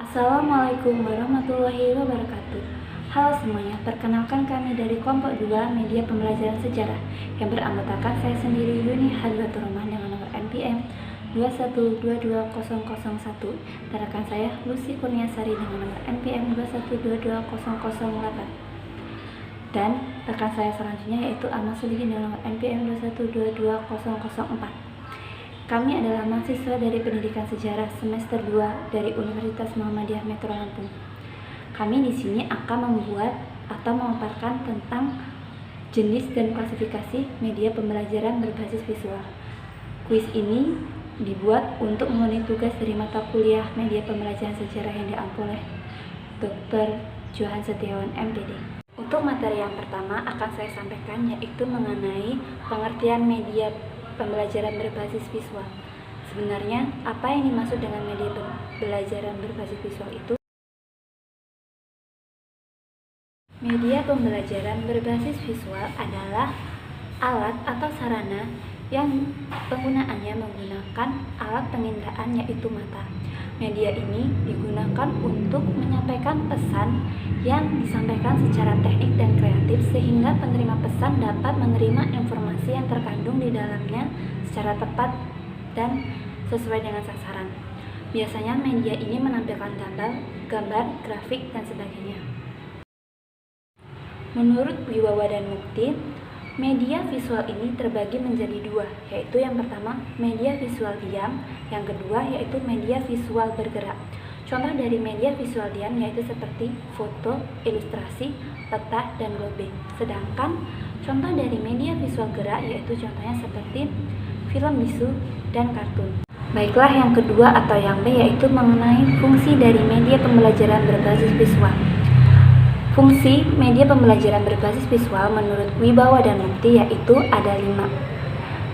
Assalamualaikum warahmatullahi wabarakatuh. Halo semuanya, perkenalkan kami dari kelompok 2 Media Pembelajaran Sejarah yang beranggotakan saya sendiri Yuni Hadlatur Rahman dengan nomor NPM 2122001 dan rekan saya Lucy Kurniasari dengan nomor NPM 2122008 dan rekan saya selanjutnya yaitu Ahmad Sulihin dengan nomor NPM 2122004. Kami adalah mahasiswa dari Pendidikan Sejarah semester 2 dari Universitas Muhammadiyah Metro Lampung. Kami di sini akan membuat atau memaparkan tentang jenis dan klasifikasi media pembelajaran berbasis visual. Kuis ini dibuat untuk memenuhi tugas dari mata kuliah media pembelajaran sejarah yang diampu oleh Dr. Johan Setiawan MPD. Untuk materi yang pertama akan saya sampaikan yaitu mengenai pengertian media pembelajaran berbasis visual. Sebenarnya, apa yang dimaksud dengan media pembelajaran berbasis visual itu? Media pembelajaran berbasis visual adalah alat atau sarana yang penggunaannya menggunakan alat penginderaan yaitu mata. Media ini digunakan untuk menyampaikan pesan yang disampaikan secara teknik dan kreatif sehingga penerima pesan dapat menerima informasi yang terkandung di dalamnya secara tepat dan sesuai dengan sasaran. Biasanya media ini menampilkan gambar, grafik, dan sebagainya. Menurut Wibawa dan Mukti, media visual ini terbagi menjadi dua, yaitu yang pertama media visual diam, yang kedua yaitu media visual bergerak. Contoh dari media visual diam yaitu seperti foto, ilustrasi, peta, dan globe. Sedangkan contoh dari media visual gerak yaitu contohnya seperti film bisu dan kartun. Baiklah, yang kedua atau yang B yaitu mengenai fungsi dari media pembelajaran berbasis visual. Fungsi media pembelajaran berbasis visual menurut Wibawa dan Mukti yaitu ada 5.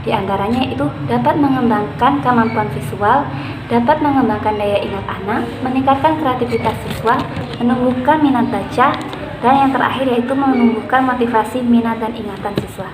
Di antaranya itu dapat mengembangkan kemampuan visual, dapat mengembangkan daya ingat anak, meningkatkan kreativitas siswa, menumbuhkan minat baca, dan yang terakhir yaitu menumbuhkan motivasi minat dan ingatan siswa.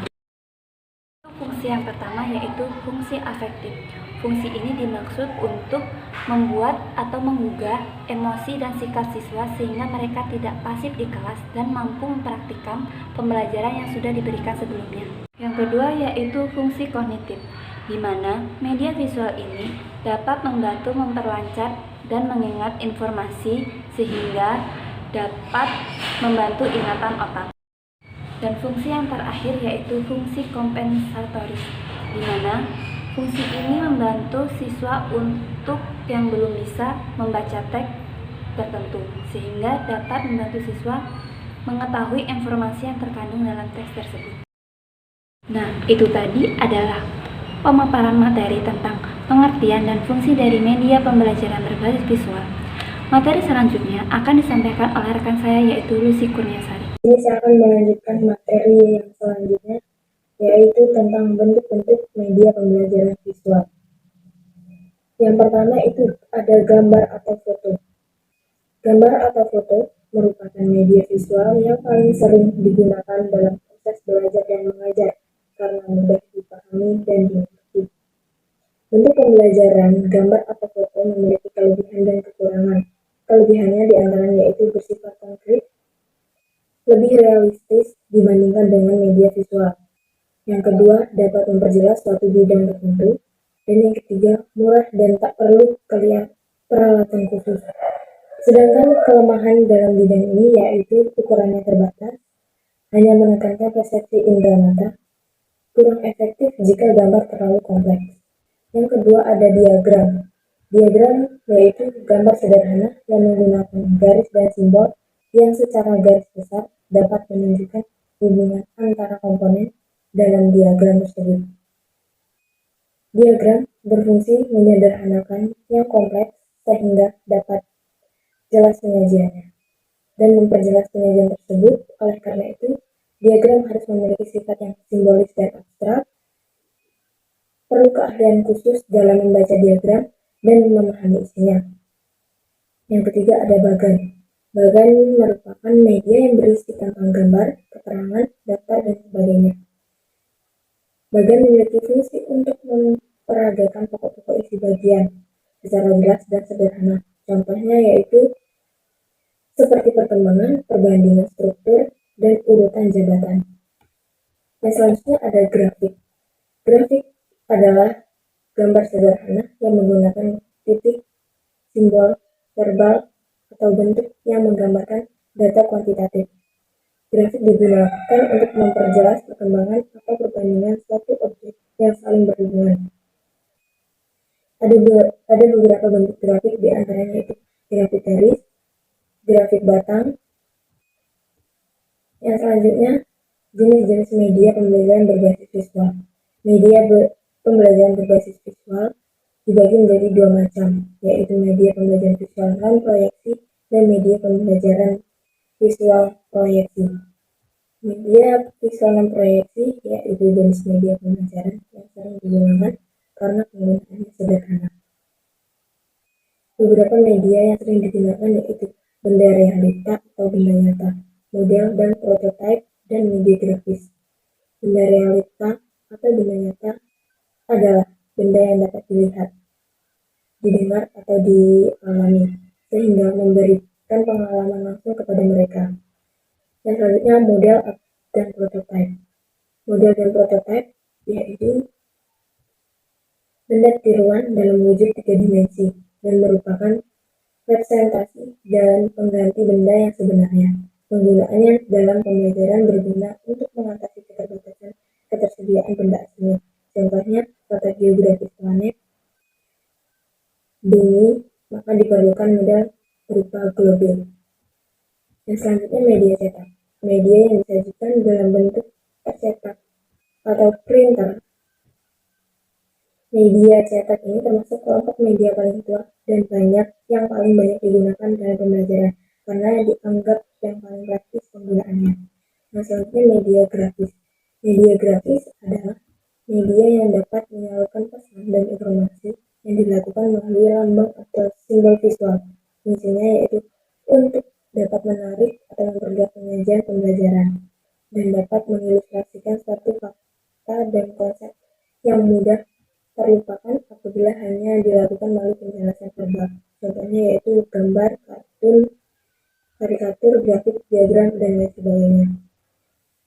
Fungsi yang pertama yaitu fungsi afektif. Fungsi ini dimaksud untuk membuat atau menggugah emosi dan sikap siswa sehingga mereka tidak pasif di kelas dan mampu mempraktikkan pembelajaran yang sudah diberikan sebelumnya. Yang kedua yaitu fungsi kognitif, di mana media visual ini dapat membantu memperlancar dan mengingat informasi sehingga dapat membantu ingatan otak. Dan fungsi yang terakhir yaitu fungsi kompensatoris, di mana fungsi ini membantu siswa untuk yang belum bisa membaca teks tertentu, sehingga dapat membantu siswa mengetahui informasi yang terkandung dalam teks tersebut. Nah, itu tadi adalah pemaparan materi tentang pengertian dan fungsi dari media pembelajaran berbasis visual. Materi selanjutnya akan disampaikan oleh rekan saya yaitu Lucy Kurniasari. Ini saya akan melanjutkan materi yang selanjutnya, yaitu tentang bentuk-bentuk media pembelajaran visual. Yang pertama itu ada gambar atau foto. Gambar atau foto merupakan media visual yang paling sering digunakan dalam proses belajar dan mengajar karena mudah dipahami dan dimengerti. Bentuk pembelajaran gambar atau foto memiliki kelebihan dan kekurangan. Kelebihannya diantaranya yaitu bersifat konkret, lebih realistis dibandingkan dengan media visual. Yang kedua, dapat memperjelas suatu bidang tertentu. Dan yang ketiga, murah dan tak perlu peralatan khusus. Sedangkan kelemahan dalam bidang ini yaitu ukurannya terbatas, hanya menekankan persepsi indera mata, kurang efektif jika gambar terlalu kompleks. Yang kedua ada diagram. Diagram yaitu gambar sederhana yang menggunakan garis dan simbol yang secara garis besar dapat menunjukkan hubungan antara komponen dalam diagram tersebut. Diagram berfungsi menyederhanakan yang kompleks sehingga dapat jelas penyajiannya dan memperjelas penyajian tersebut. Oleh karena itu, diagram harus memiliki sifat yang simbolis dan abstrak. Perlu keahlian khusus dalam membaca diagram dan memahami isinya. Yang ketiga ada bagan. Bagan merupakan media yang berisi tentang gambar, keterangan, daftar, dan sebagainya. Bagan memiliki fungsi untuk memperagakan pokok-pokok isi bagian secara jelas dan sederhana. Contohnya yaitu seperti perkembangan, perbandingan struktur, dan urutan jabatan. Yang selanjutnya ada grafik. Grafik adalah gambar sederhana yang menggunakan titik, simbol, verbal, atau bentuk yang menggambarkan data kuantitatif. Grafik digunakan untuk memperjelas perkembangan atau perbandingan suatu objek yang saling berhubungan. Ada beberapa bentuk grafik, di antaranya itu grafik garis, grafik batang. Yang selanjutnya, jenis-jenis media pembelajaran berbasis visual. Media pembelajaran berbasis visual dibagi menjadi dua macam, yaitu media pembelajaran visual non-proyeksi dan media pembelajaran visual proyeksi. Media visual non-proyeksi yaitu jenis media pembelajaran yang sering digunakan karena penggunaannya sederhana. Beberapa media yang sering digunakan yaitu benda realita atau benda nyata, model dan prototipe, dan media grafis. Benda realita atau benda nyata adalah benda yang dapat dilihat, didengar, atau dialami, sehingga memberikan pengalaman langsung kepada mereka. Yang selanjutnya model dan prototipe. Model dan prototipe yaitu benda tiruan dalam wujud 3 dimensi dan merupakan representasi dan pengganti benda yang sebenarnya. Penggunaannya dalam pembelajaran berguna untuk mengatasi keterbatasan ketersediaan benda aslinya. Contohnya, letak geografis planet, bumi, maka diperlukan model berupa globe. Yang selanjutnya media cetak. Media yang disajikan dalam bentuk tercetak atau printer. Media cetak ini termasuk kelompok media paling tua dan yang paling banyak digunakan dalam pembelajaran karena dianggap yang paling praktis penggunaannya. Nah, selanjutnya media grafis. Media grafis adalah media yang dapat menyalurkan pesan dan informasi yang dilakukan melalui lambang atau simbol visual. Fungsinya yaitu untuk dapat menarik atau memperluas penyajian pembelajaran dan dapat mengilustrasikan suatu fakta dan konsep yang mudah terlupakan apabila hanya dilakukan melalui penjelasan verbal. Contohnya yaitu gambar, kartun, karikatur, grafik, diagram, dan lain sebagainya.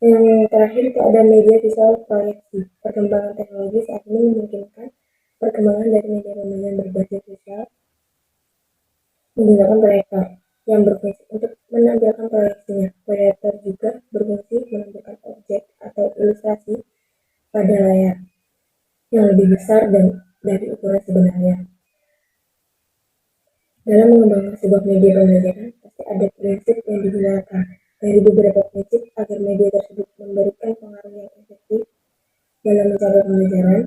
Yang terakhir itu ada media visual proyeksi. Perkembangan teknologi saat ini memungkinkan perkembangan dari media pembelajaran berbasis visual menggunakan proyektor yang berfungsi untuk menampilkan proyeksinya. Proyektor juga berfungsi menampilkan objek atau ilustrasi pada layar yang lebih besar dan dari ukuran sebenarnya. Dalam mengembangkan sebuah media pembelajaran, pasti ada prinsip yang digunakan. Dari beberapa prinsip agar media tersebut memberikan pengaruh yang efektif dalam mencapai pembelajaran,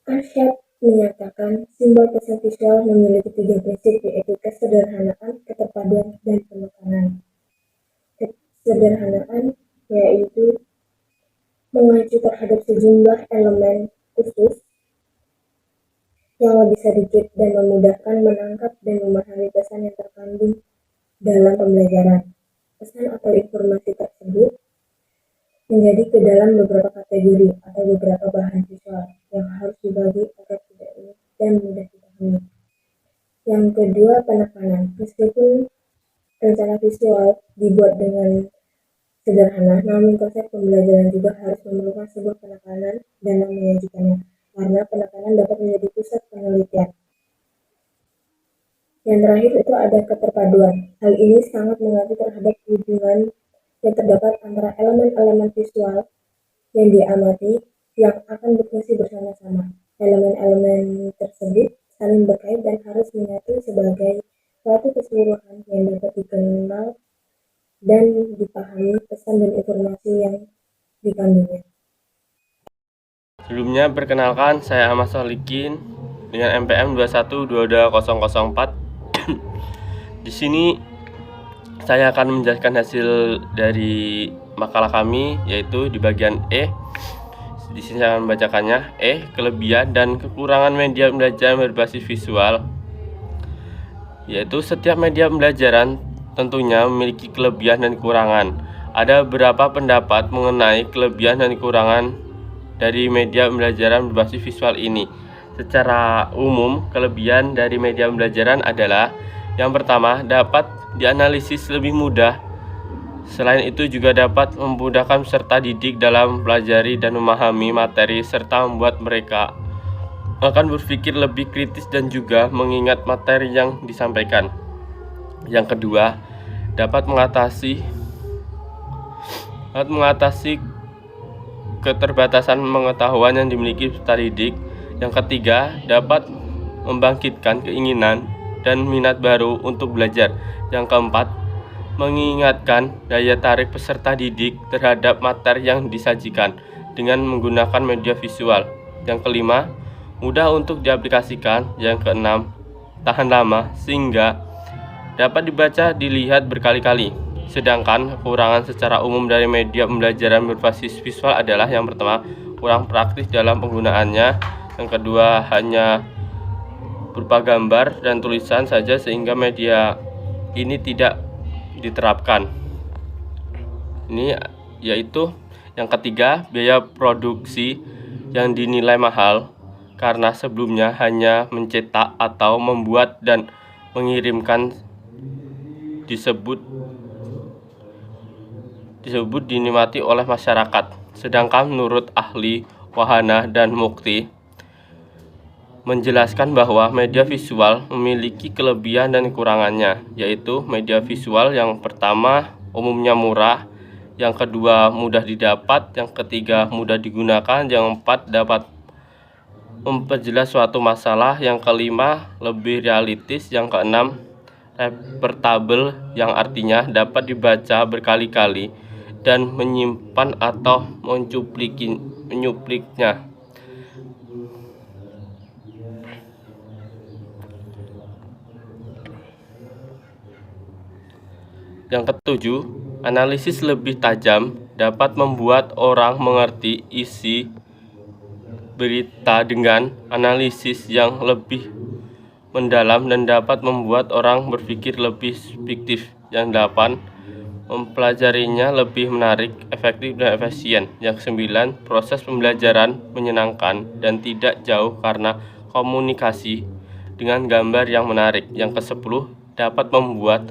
Arshad menyatakan simbol pesan visual memiliki 3 prinsip, yaitu kesederhanaan, keterpaduan, dan penekanan. Kesederhanaan yaitu mengacu terhadap sejumlah elemen khusus yang lebih sedikit dan memudahkan menangkap dan memahami pesan yang terkandung dalam pembelajaran. Pesan atau informasi tersebut menjadi ke dalam beberapa kategori atau beberapa bahan visual yang harus dibagi agar tidak unik dan mudah dipahami. Yang kedua, penekanan. Meskipun rencana visual dibuat dengan sederhana, namun konsep pembelajaran juga harus memerlukan sebuah penekanan dalam menyajikannya, karena penekanan dapat menjadi pusat penelitian. Yang terakhir itu ada keterpaduan. Hal ini sangat mengacu terhadap hubungan yang terdapat antara elemen-elemen visual yang diamati yang akan berfungsi bersama-sama. Elemen-elemen tersebut saling berkait dan harus menyatu sebagai suatu keseluruhan yang dapat dikenal dan dipahami pesan dan informasi yang dikandungnya. Sebelumnya perkenalkan, saya Ahmad Solikin dengan MPM 2122004. Di sini saya akan menjelaskan hasil dari makalah kami, yaitu di bagian E. Di sini saya akan membacakannya. Kelebihan dan kekurangan media pembelajaran berbasis visual. Yaitu setiap media pembelajaran tentunya memiliki kelebihan dan kekurangan. Ada beberapa pendapat mengenai kelebihan dan kekurangan dari media pembelajaran berbasis visual ini. Secara umum, kelebihan dari media pembelajaran adalah yang pertama, dapat dianalisis lebih mudah. Selain itu juga dapat memudahkan peserta didik dalam mempelajari dan memahami materi serta membuat mereka akan berpikir lebih kritis dan juga mengingat materi yang disampaikan. Yang kedua, dapat mengatasi keterbatasan pengetahuan yang dimiliki peserta didik. Yang ketiga, dapat membangkitkan keinginan dan minat baru untuk belajar. Yang keempat, mengingatkan daya tarik peserta didik terhadap materi yang disajikan dengan menggunakan media visual. Yang kelima, mudah untuk diaplikasikan. Yang keenam, tahan lama sehingga dapat dibaca dilihat berkali-kali. Sedangkan kekurangan secara umum dari media pembelajaran berbasis visual adalah yang pertama, kurang praktis dalam penggunaannya. Yang kedua, hanya berupa gambar dan tulisan saja sehingga media ini tidak diterapkan. Ini yaitu yang ketiga, biaya produksi yang dinilai mahal karena sebelumnya hanya mencetak atau membuat dan mengirimkan disebut dinikmati oleh masyarakat. Sedangkan menurut ahli wahana dan mukti menjelaskan bahwa media visual memiliki kelebihan dan kekurangannya, yaitu media visual yang pertama umumnya murah, yang kedua mudah didapat, yang ketiga mudah digunakan, yang keempat dapat memperjelas suatu masalah, yang kelima lebih realistis, yang keenam reportable yang artinya dapat dibaca berkali-kali dan menyimpan atau menyupliknya. Yang ketujuh, analisis lebih tajam dapat membuat orang mengerti isi berita dengan analisis yang lebih mendalam dan dapat membuat orang berpikir lebih fiktif. Yang delapan, mempelajarinya lebih menarik, efektif, dan efisien. Yang sembilan, proses pembelajaran menyenangkan dan tidak jauh karena komunikasi dengan gambar yang menarik. Yang kesepuluh, dapat membuat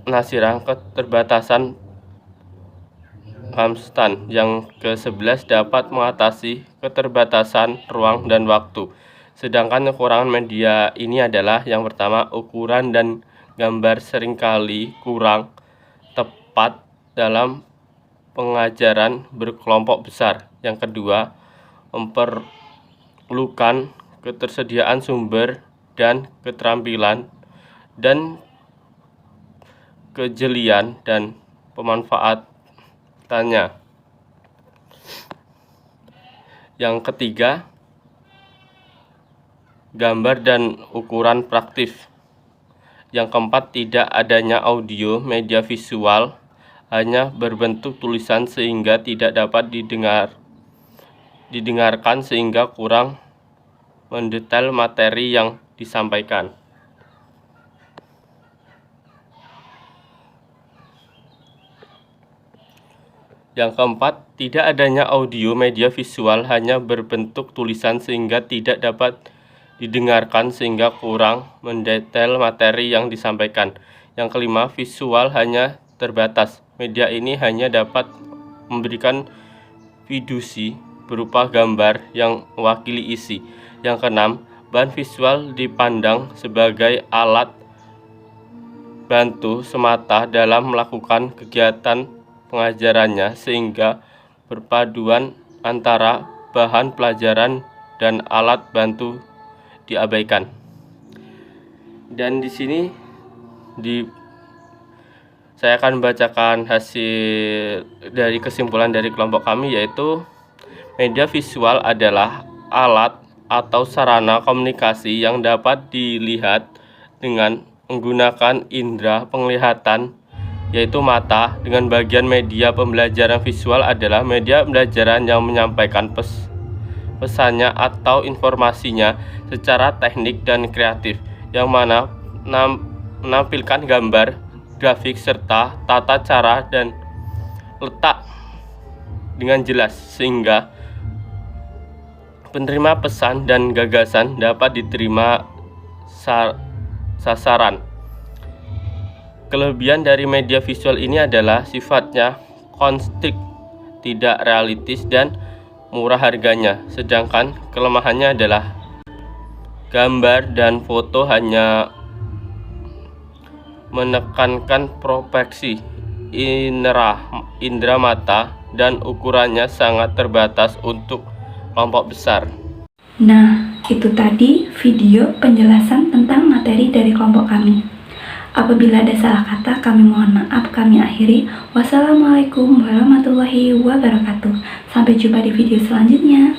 penasiran keterbatasan konstan. Yang ke-11 dapat mengatasi keterbatasan ruang dan waktu. Sedangkan kekurangan media ini adalah yang pertama, ukuran dan gambar seringkali kurang tepat dalam pengajaran berkelompok besar. Yang kedua, memerlukan ketersediaan sumber dan keterampilan dan kejelian dan pemanfaatannya. Yang ketiga, gambar dan ukuran praktis. Yang keempat, tidak adanya audio, media visual hanya berbentuk tulisan sehingga tidak dapat didengarkan sehingga kurang mendetail materi yang disampaikan. Yang keempat, tidak adanya audio, media visual hanya berbentuk tulisan sehingga tidak dapat didengarkan sehingga kurang mendetail materi yang disampaikan. Yang kelima, visual hanya terbatas. Media ini hanya dapat memberikan fidusi berupa gambar yang mewakili isi. Yang keenam, bahan visual dipandang sebagai alat bantu semata dalam melakukan kegiatan pengajarannya sehingga perpaduan antara bahan pelajaran dan alat bantu diabaikan. Dan di sini saya akan membacakan hasil dari kesimpulan dari kelompok kami, yaitu media visual adalah alat atau sarana komunikasi yang dapat dilihat dengan menggunakan indera penglihatan, yaitu mata. Dengan bagian media pembelajaran visual adalah media pembelajaran yang menyampaikan pesannya atau informasinya secara teknik dan kreatif, yang mana menampilkan gambar, grafik, serta tata cara dan letak dengan jelas sehingga penerima pesan dan gagasan dapat diterima sasaran. Kelebihan dari media visual ini adalah sifatnya konstik, tidak realistis dan murah harganya. Sedangkan kelemahannya adalah gambar dan foto hanya menekankan proyeksi indera mata dan ukurannya sangat terbatas untuk kelompok besar. Nah, itu tadi video penjelasan tentang materi dari kelompok kami. Apabila ada salah kata, kami mohon maaf, kami akhiri. Wassalamualaikum warahmatullahi wabarakatuh. Sampai jumpa di video selanjutnya.